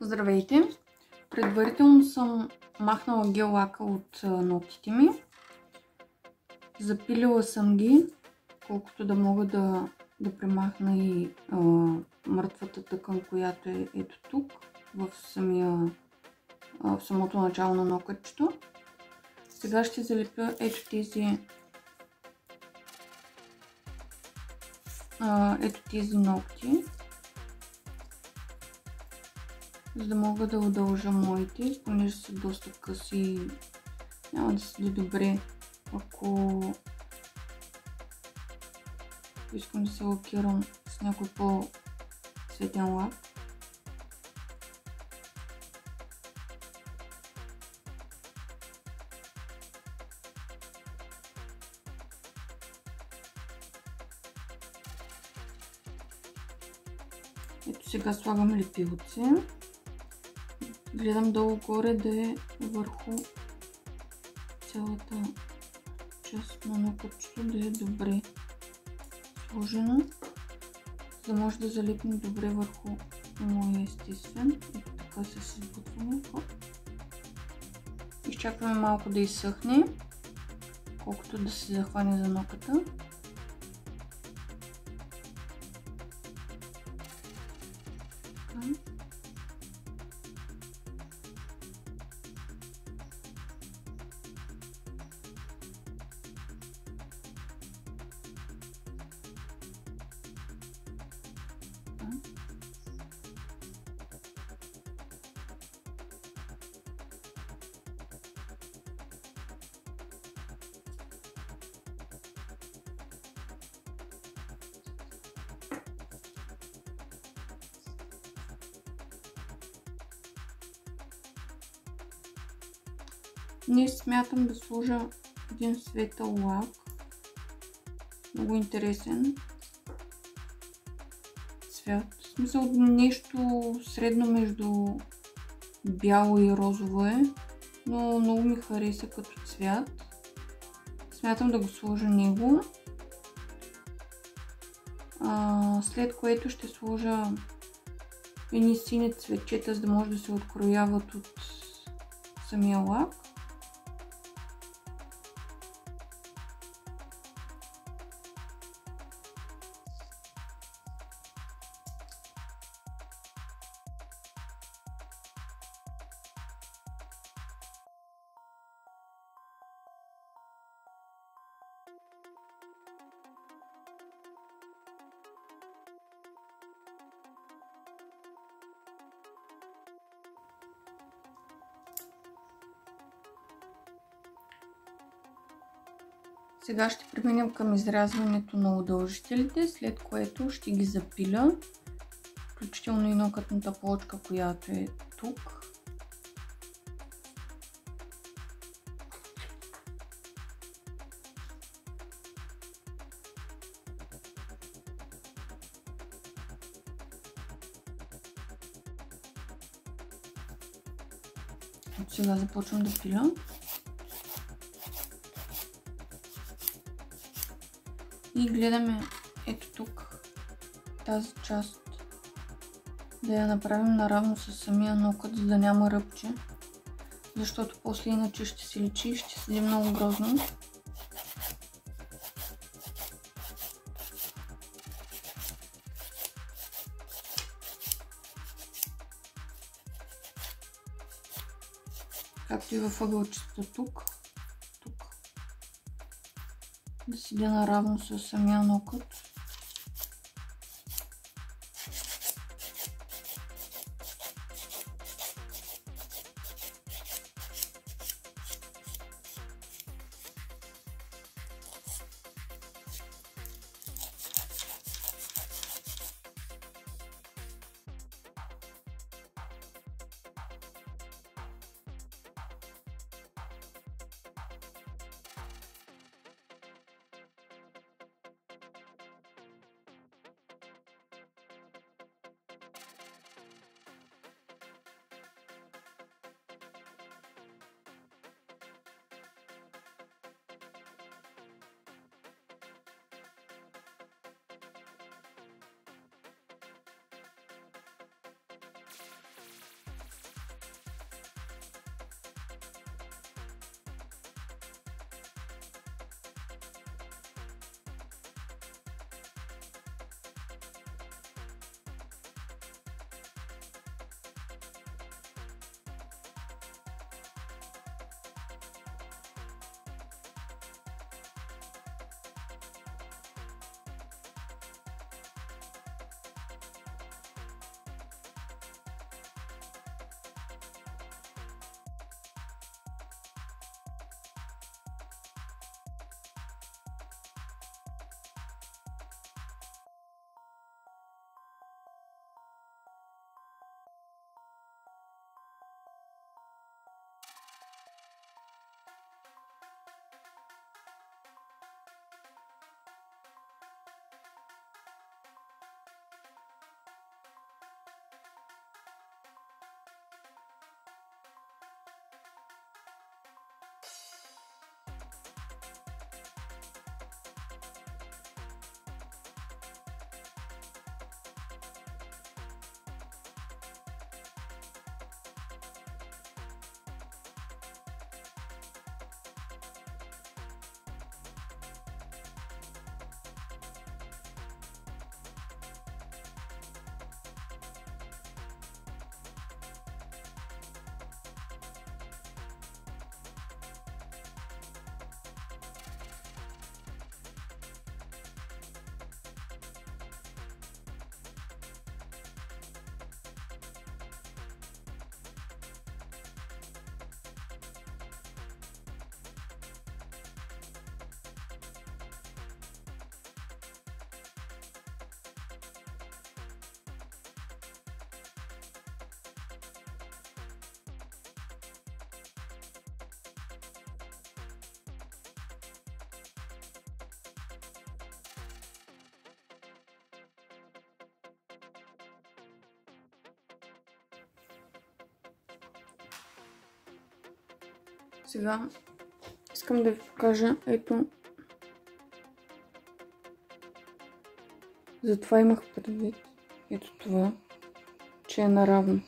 Здравейте! Предварително съм махнала гел лака от ногтите ми. Запилила съм ги, колкото да мога да премахна и мъртвата тъкан, която е ето тук, в самото начало на нокътчето. Сега ще залепя ето тези ногти, за да мога да удължа моите, понеже са доста къси и няма да седи добре, ако искам да се лакирам с някой по-цветен лак. Ето сега слагам лепилце. Гледам долу-горе да е върху цялата част на нокътчето, да е добре сложено, за да може да залепне добре върху моя естествен. Ето така с избутване. Изчакваме малко да изсъхне, колкото да се захване за нокъта. Днес смятам да сложа един светъл лак, много интересен цвят, в смисъл нещо средно между бяло и розово е, но много ми хареса като цвят. Смятам да го сложа него, след което ще сложа едни сини цветчета, за да може да се открояват от самия лак. Сега ще преминем към изрязването на удължителите, след което ще ги запиля, включително и нокътната плочка, която е тук. От сега започвам да пиля. И гледаме ето тук тази част да я направим наравно с самия нокът, за да няма ръбче, защото после иначе ще се личи и ще седи много грозно. Както и във ъгълчето тук. Да седя наравно с самия нокът. Сега искам да ви покажа, ето, затова имах предвид, ето това, че е наравно.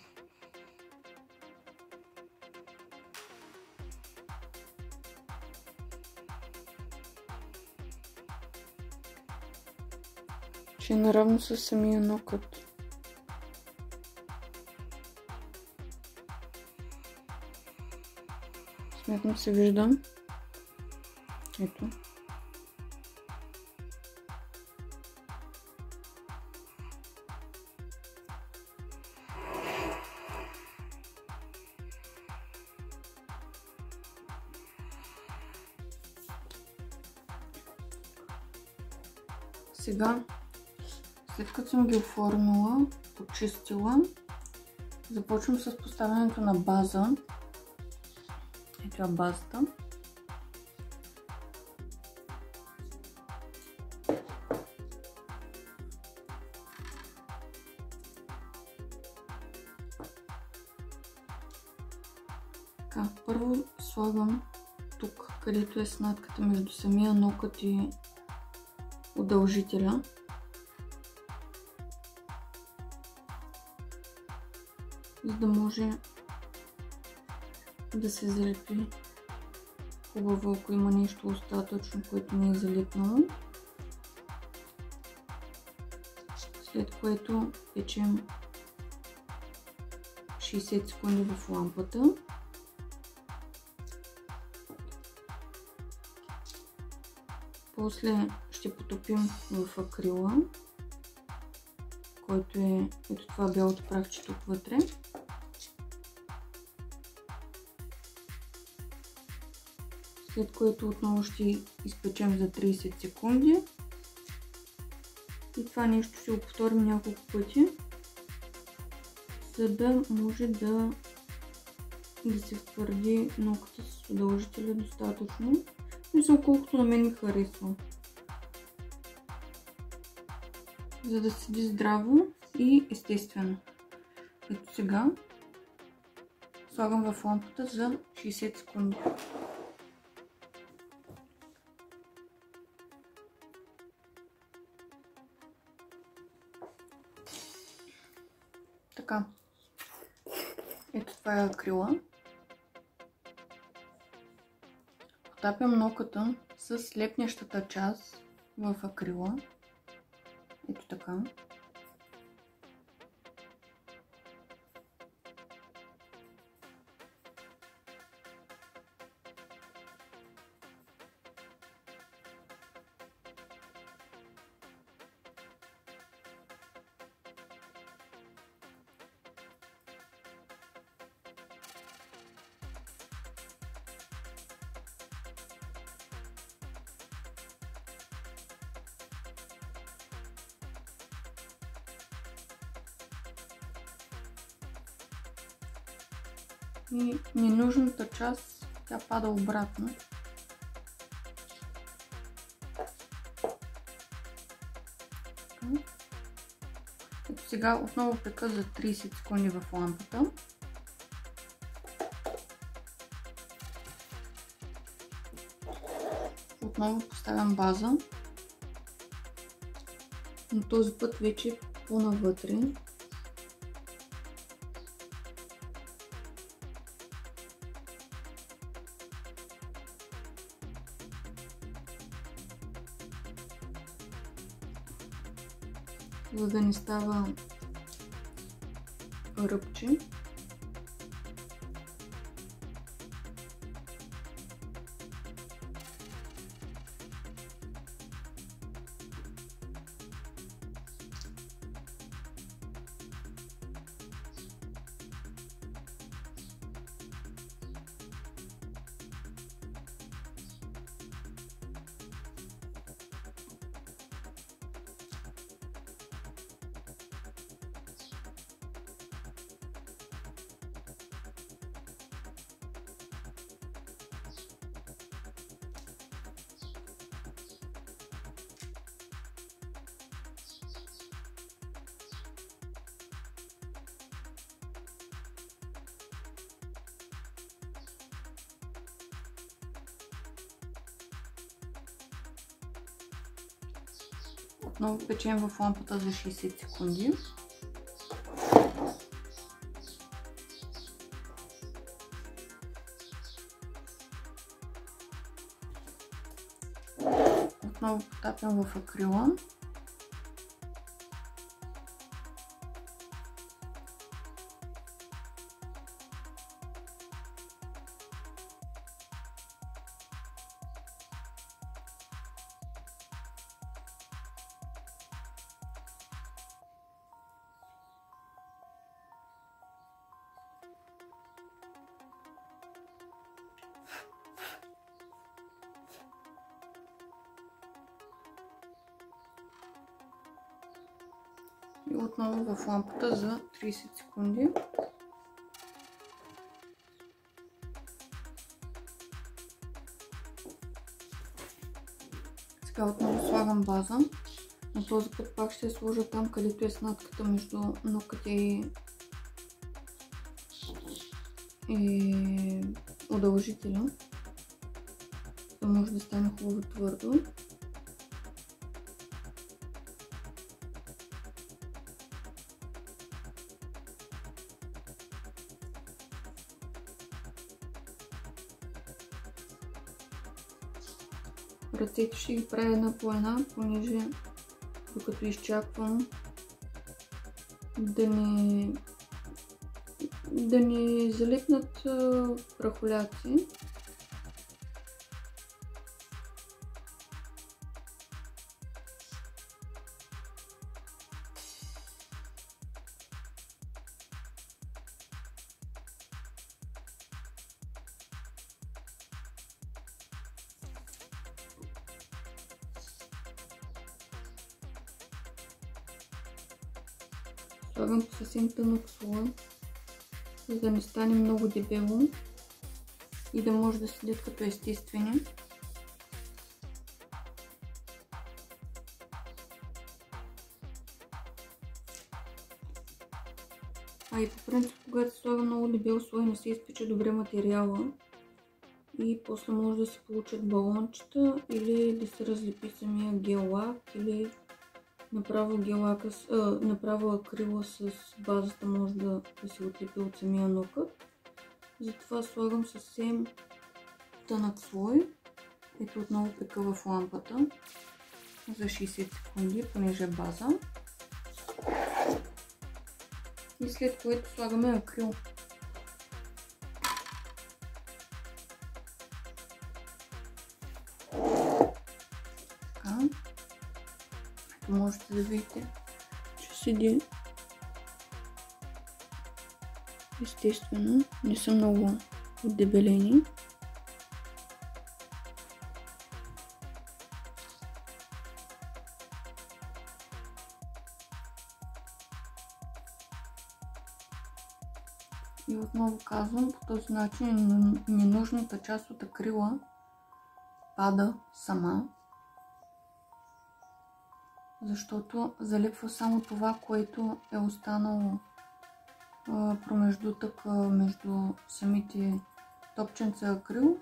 Че е наравно със самия нокът. Смятам се вижда. Ето. Сега, след като съм ги оформила, почистила, започвам с поставянето на база. Ето е базата. Така, първо слагам тук, където е снатката между самия нокът и удължителя. За да може да се залепи хубаво, ако има нещо остатъчно, което не е залепнало. След което печем 60 секунди в лампата. После ще потопим в акрила, който е ето това бялото прахче тук вътре. След което отново ще изпечем за 30 секунди. И това нещо ще го повторим няколко пъти, за да може да се втвърди ноката с удължителя достатъчно. Мисля, колкото на мен ми харесва. За да седи здраво и естествено. Ето сега слагам в лампата за 60 секунди. Така. Ето това е акрила. Потапям ноката с лепнящата част в акрила. Ето така. И ненужната част, тя пада обратно. Ето сега отново пека за 30 секунди в лампата. Отново поставям база, но този път вече по-навътре. За да не става ръбче. Отново печем в лампата за 60 секунди. Отново потапям в акрила. И отново в лампата за 30 секунди. Сега отново слагам база, но този път пак ще сложа там, където е снатката между нокътя и удължителя, за да може да стане хубаво твърдо. Ръцете ще ги правя една по една, понеже докато изчаквам да не залепнат прахоляци. Слагам по съвсем тънък слой, за да не стане много дебело и да може да седят като естествени. А и по принцип, когато се слага много дебел слой, не се изпича добре материала и после може да се получат балончета или да се разлепи самия гел лак, или направо акрила с базата може да се отлепи от самия нокът. Затова слагам съвсем тънък слой. Ето отново пека в лампата за 60 секунди, понеже е база. И след което слагаме акрил. Така. Ето можете да видите, че седи естествено, не са много отдебелени. И отново казвам, по този начин ненужната част от акрила пада сама, защото залепва само това, което е останало промеждутък между самите топченца акрил.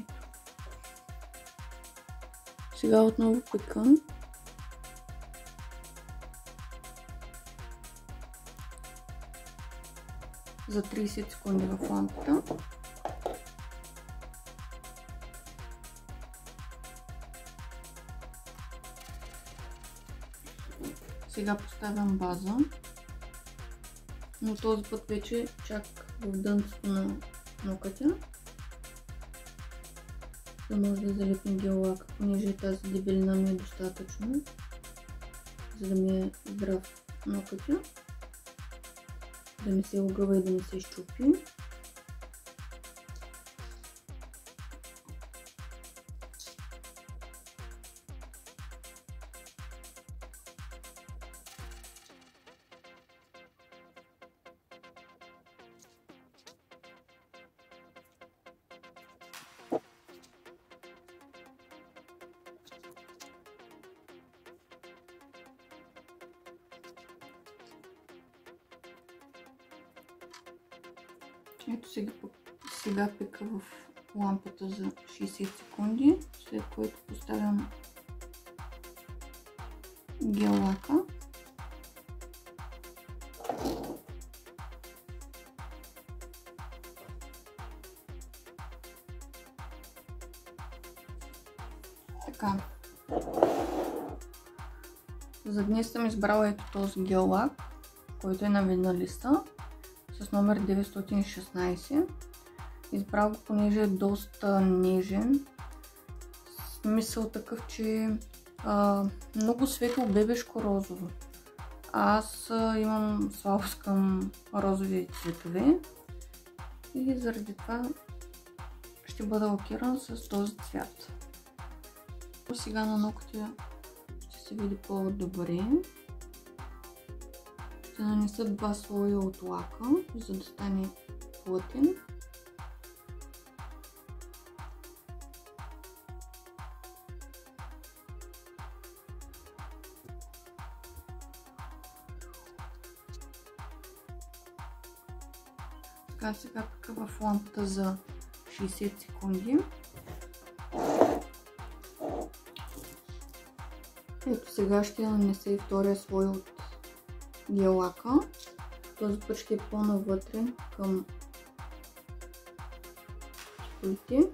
Ето. Сега отново пека. За 30 секунди в лампата. Сега поставям база, но този път вече чак в дънцето на нокътя, да може да залепим гел лак, понеже тази дебелина ми е достатъчно, за да ми е здрав нокътя, да не се огъва и да не се щупи. Ето сега пека в лампата за 60 секунди, след което поставям гел лака. Така. За днес съм избрала ето този гел лак, който е на Миналиста с номер 916. Избрах го, понеже е доста нежен. Смисъл такъв, че много светло бебешко розово. Аз имам слабост към розови цветове и заради това ще бъда лакирана с този цвят. Сега на ногтя ще се види по-добре. Ще нанеса 2 слоя от лака, за да стане плътен. Сега пека в лампата за 60 секунди. Ето сега ще нанеса и втория слой от гел лака. Този път ще е по-навътре към столите.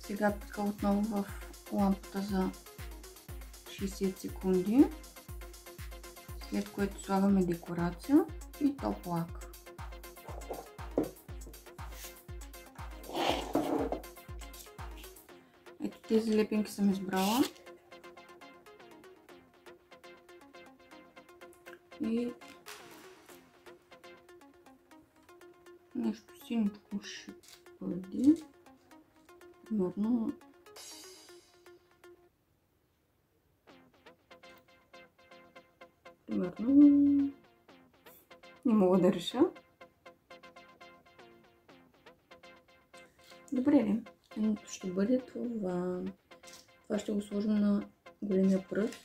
Сега пека отново в лампата за 60 секунди, след което слагаме декорация и топ лак. Ето тези лепенки съм избрала и нещо синичко ще бъде. Примерно не мога да реша. Добре ли? Едното ще бъде това. Това ще го сложим на големия пръст.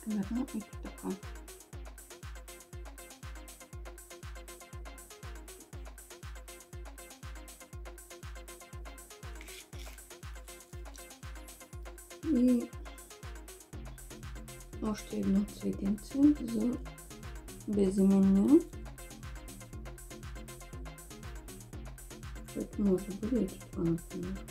Примерно и така. И още едно цветенце за безименния, което може да бъде ето това, например.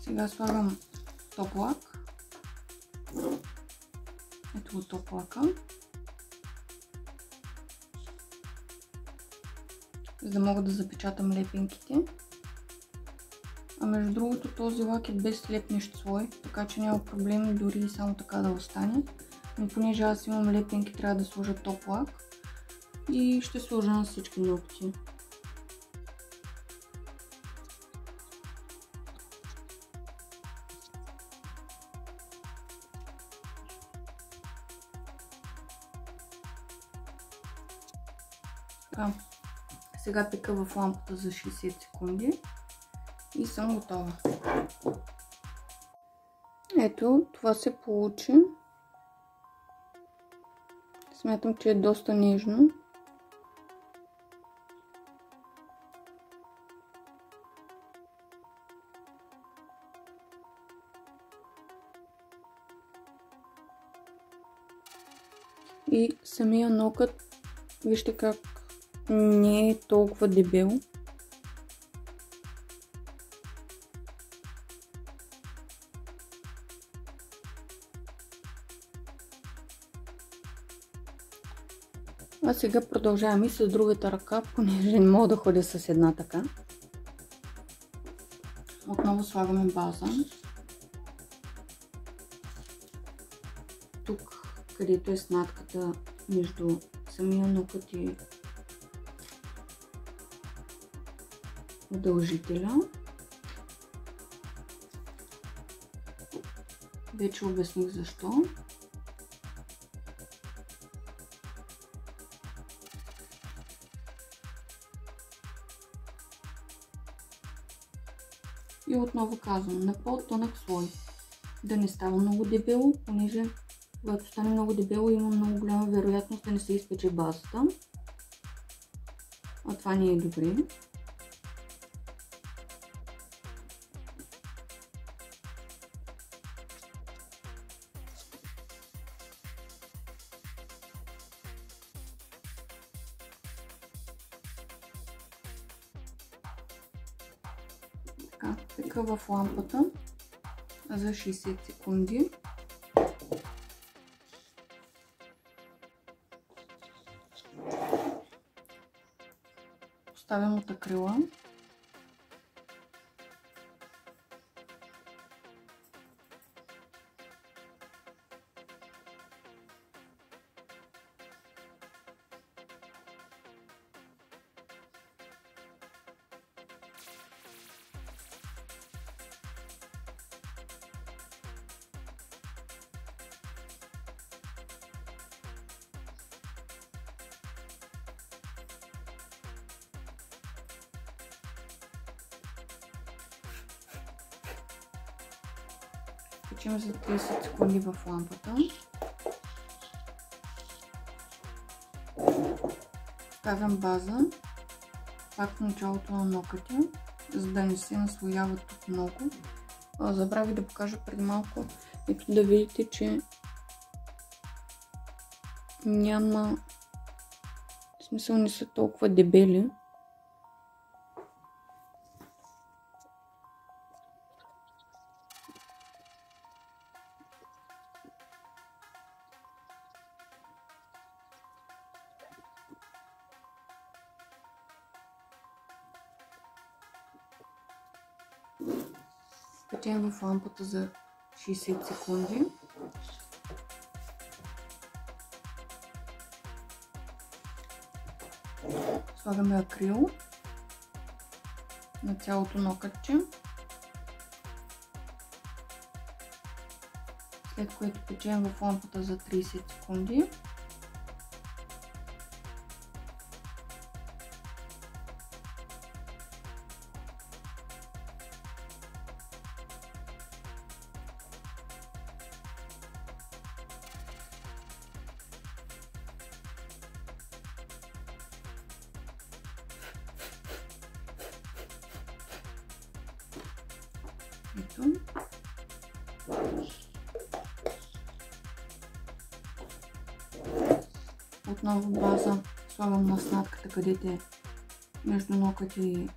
Сега слагам топ лак. Ето го топ лака. За да мога да запечатам лепенките. А между другото този лак е без лепнещ слой, така че няма проблем дори само така да остане. Но понеже аз имам лепенки, трябва да сложа топ лак и ще сложа на всички ногти. Така, сега пека в лампата за 60 секунди и съм готова. Ето, това се получи. Смятам, че е доста нежно. И самия нокът, вижте как не е толкова дебел. А сега продължаваме и с другата ръка, понеже не мога да ходя с една така. Отново слагаме база. Тук, където е снатката между самия нокът и удължителя. Вече обясних защо. И отново казвам, на по-тънък слой. Да не става много дебело, понеже когато стане много дебело има много голяма вероятност да не се изпече базата. А това не е добре. Пека в лампата за 60 секунди. Поставям от акрила. Печем за 30 секунди в лампата. Ставям база пак в началото на нокътя, за да не се наслоява тук много. Забравих да покажа преди малко. Ето да видите, че няма смисъл, не са толкова дебели. Печем в лампата за 60 секунди. Слагаме акрил на цялото нокътче, след което печем в лампата за 30 секунди. Ето. Отново база слагам на сладката, където е между нокът и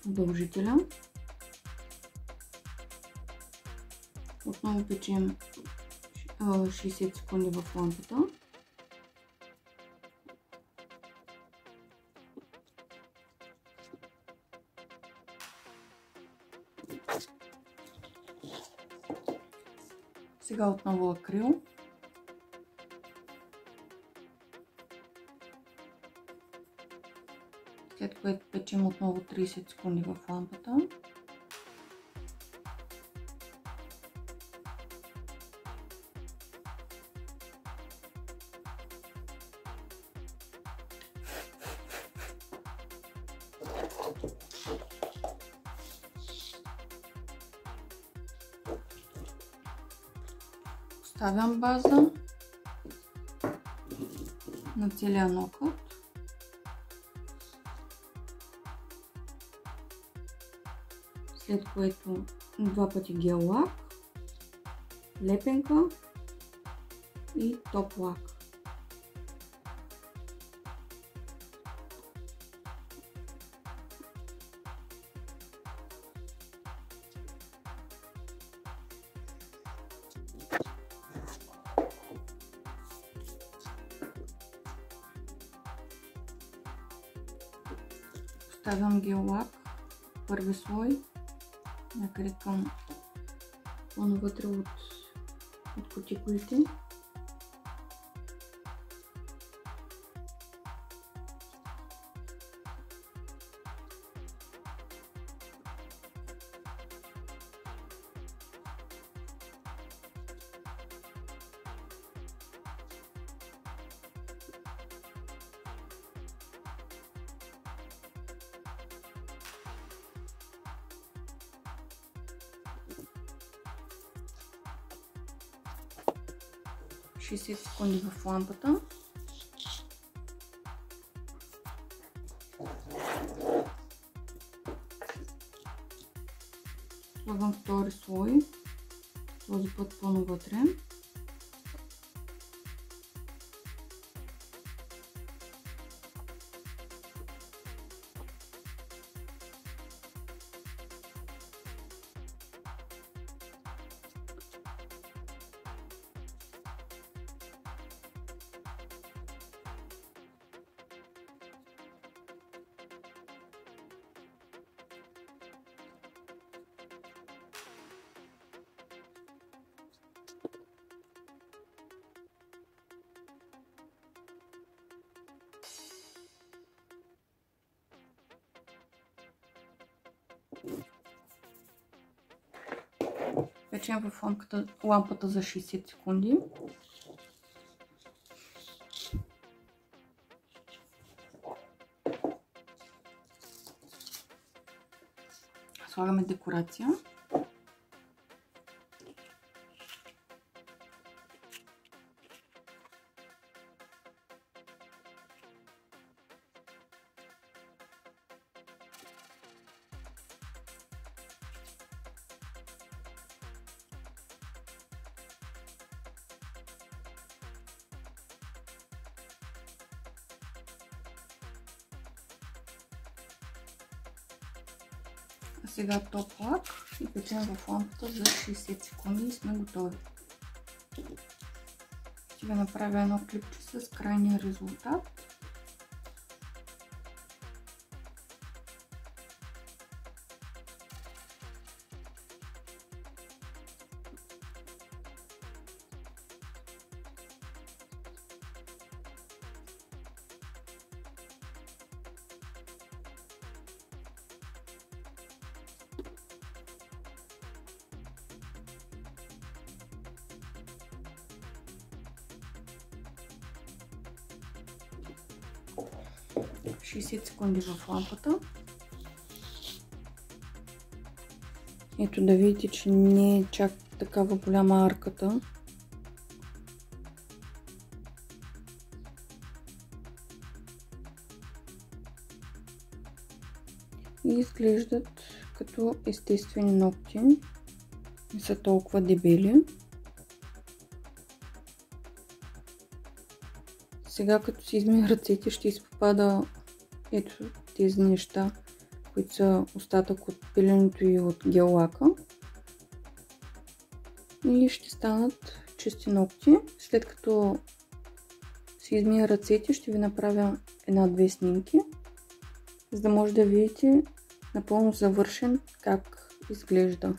удължителя. Отново печем 60 секунди в лампата. Сега отново акрил. След което печем отново 30 секунди в лампата. Ставям база на целия нокът. След което 2 пъти гел лак, лепенка и топ лак. Ставям гел лак, първи слой, някъде към вътре от кутикулите. – 60 секунди в лампата. Слагам втори слой, този път по-навътре. Печем в лампата за 60 секунди. Слагаме декорация. Сега топ лак и печем в лампата за 60 секунди и сме готови. Ще ви направя едно клипче с крайния резултат. – 60 секунди в лампата. Ето да видите, че не е чак такава голяма арката. И изглеждат като естествени ногти. Не са толкова дебели. Сега като си измия ръцете ще изпада ето тези неща, които са остатък от пиленето и от гел лака. И ще станат чисти ногти. След като си измия ръцете ще ви направя една-две снимки, за да може да видите напълно завършен как изглежда.